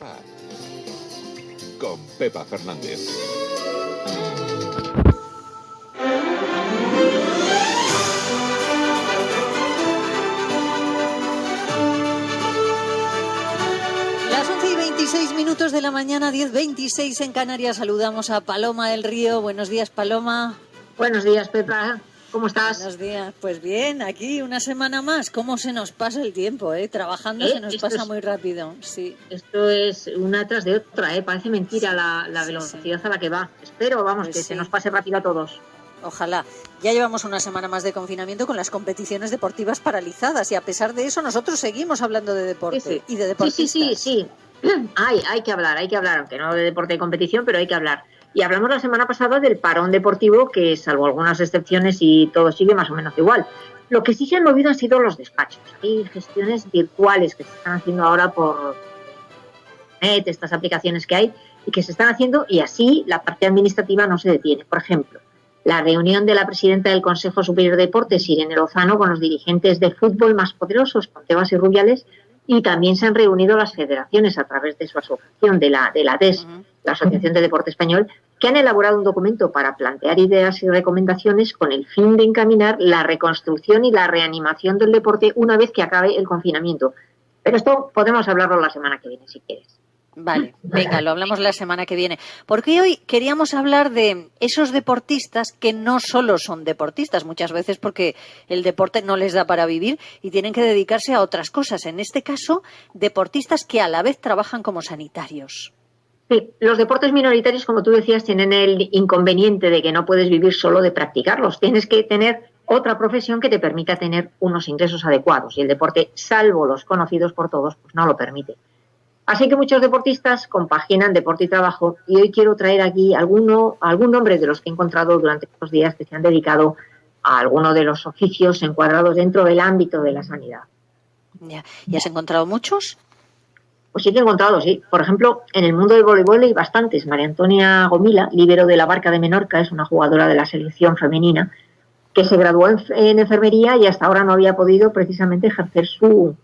Paz con Pepa Fernández. Las 11:26 de la mañana, 10:26 en Canarias. Saludamos a Paloma del Río. Buenos días, Paloma. Buenos días, Pepa. ¿Cómo estás? Buenos días. Pues bien, aquí una semana más. ¿Cómo se nos pasa el tiempo? Trabajando se nos pasa muy rápido. Sí. Esto es una tras de otra, Parece mentira la velocidad a la que va. Espero, que se nos pase rápido a todos. Ojalá. Ya llevamos una semana más de confinamiento con las competiciones deportivas paralizadas y a pesar de eso nosotros seguimos hablando de deporte y de deportistas. Sí. Hay que hablar, aunque no de deporte de competición, pero hay que hablar. Y hablamos la semana pasada del parón deportivo, que salvo algunas excepciones y todo sigue más o menos igual. Lo que sí se han movido han sido los despachos. Hay gestiones virtuales que se están haciendo ahora por internet, estas aplicaciones que hay, y que se están haciendo, y así la parte administrativa no se detiene. Por ejemplo, la reunión de la presidenta del Consejo Superior de Deportes, Irene Lozano, con los dirigentes de fútbol más poderosos, con Tebas y Rubiales, y también se han reunido las federaciones a través de su asociación, de la ADES, la Asociación de Deporte Español, que han elaborado un documento para plantear ideas y recomendaciones con el fin de encaminar la reconstrucción y la reanimación del deporte una vez que acabe el confinamiento. Pero esto podemos hablarlo la semana que viene, si quieres. Vale, venga, lo hablamos la semana que viene. Porque hoy queríamos hablar de esos deportistas que no solo son deportistas, muchas veces porque el deporte no les da para vivir y tienen que dedicarse a otras cosas. En este caso, deportistas que a la vez trabajan como sanitarios. Sí, los deportes minoritarios, como tú decías, tienen el inconveniente de que no puedes vivir solo de practicarlos. Tienes que tener otra profesión que te permita tener unos ingresos adecuados y el deporte, salvo los conocidos por todos, pues no lo permite. Así que muchos deportistas compaginan deporte y trabajo y hoy quiero traer aquí algún nombre de los que he encontrado durante estos días que se han dedicado a alguno de los oficios encuadrados dentro del ámbito de la sanidad. Ya. ¿Y has encontrado muchos? Pues sí que he encontrado, sí. Por ejemplo, en el mundo del voleibol hay bastantes. María Antonia Gomila, líbero de la Barca de Menorca, es una jugadora de la selección femenina que se graduó en enfermería y hasta ahora no había podido precisamente ejercer su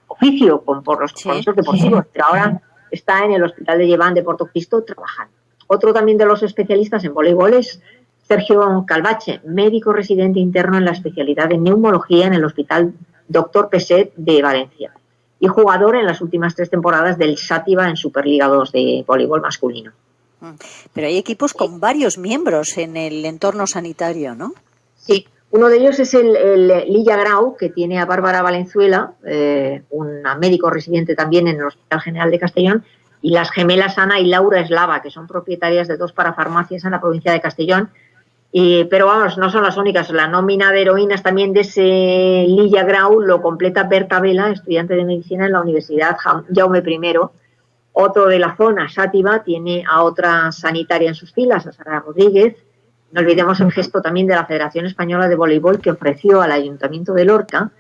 oficio por los compromisos deportivos, pero ahora está en el Hospital de Lleván de Portocristo trabajando. Otro también de los especialistas en voleibol es Sergio Calvache, médico residente interno en la especialidad de neumología en el Hospital Dr. Peset de Valencia y jugador en las últimas 3 temporadas del Sátiva en Superliga 2 de voleibol masculino. Pero hay equipos con varios miembros en el entorno sanitario, ¿no? Sí. Uno de ellos es el Lilla Grau, que tiene a Bárbara Valenzuela, una médico residente también en el Hospital General de Castellón, y las gemelas Ana y Laura Eslava, que son propietarias de 2 parafarmacias en la provincia de Castellón. Pero vamos, no son las únicas. La nómina de heroínas también de ese Lilla Grau lo completa Berta Vela, estudiante de medicina en la Universidad Jaume I. Otro de la zona, Sátiva, tiene a otra sanitaria en sus filas, a Sara Rodríguez. No olvidemos el gesto también de la Federación Española de Voleibol, que ofreció al Ayuntamiento de Lorca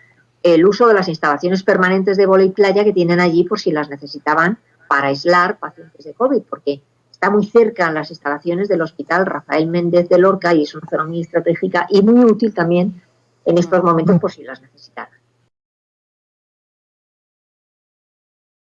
el uso de las instalaciones permanentes de vóley playa que tienen allí por si las necesitaban para aislar pacientes de COVID, porque está muy cerca las instalaciones del Hospital Rafael Méndez de Lorca y es una zona muy estratégica y muy útil también en estos momentos por si las necesitan.